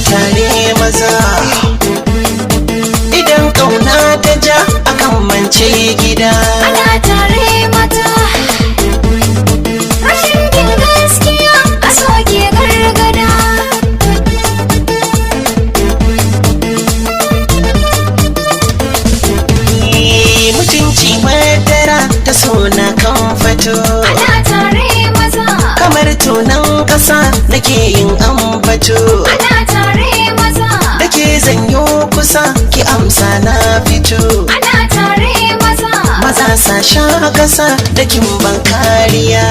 tare maza. Idan ƙauna ta ja akan mance gida. Ana tare mata. Rashin bin gaskiya a soke gargada. Mutunci madara ta sona kan fato. Ana tare maza. Kamar tunan ƙasa nake yin ambato. Ana tare maza. Dake zanyo kusa ki amsa na fito. Ana tare maza. Maza sa sha ƙasa da kin ban kariya.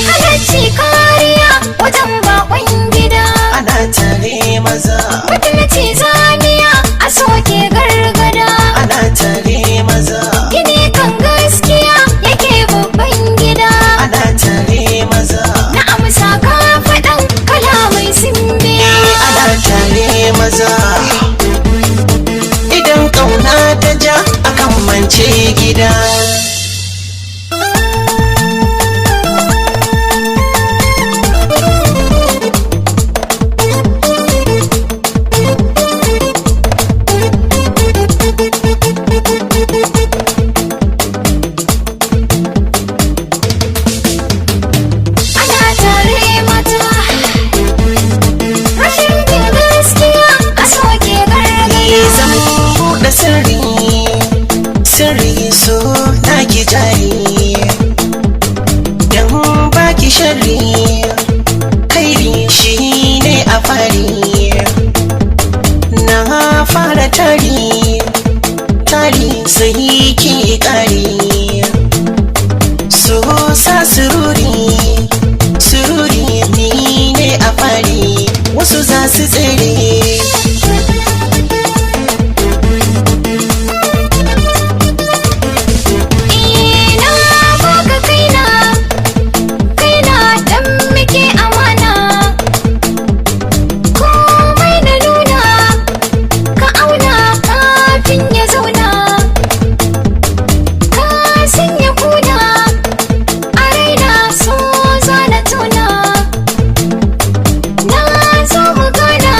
Halacci kariya wajen bakon gida. Ana tare maza. Mutunci zaniya a soke gargada. Ana tare maza. Gini kan gaskiya yake babban gida. Ana tare maza. Na amsa ka faɗan kalamai sun biya. Ana tare maza. Idan ƙauna ta ja akan mance gida. Ana tare mata. Rashin bin gaskiya a soke gargada. Zan buɗe sirri, sirri so na ki jari. Dan baki sharri, kairi shi ne a fari. Na fara tari, tari sai ki ƙari. So sa sururi, sururi ni ne a fari. Wasu za su tsere. Ina baka kaina, kaina dan muke amana. Komai na nuna, ka auna kafin ya zauna. Ka sanya kuna, a raina so za na tuna. Na zo mu gana,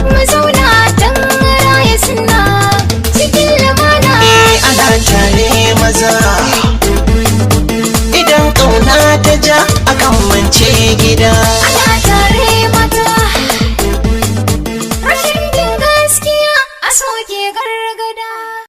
mu zauna dan raya suna. Cikin lumana. Ana tare maza. Idan ƙauna ta ja akan mance gida.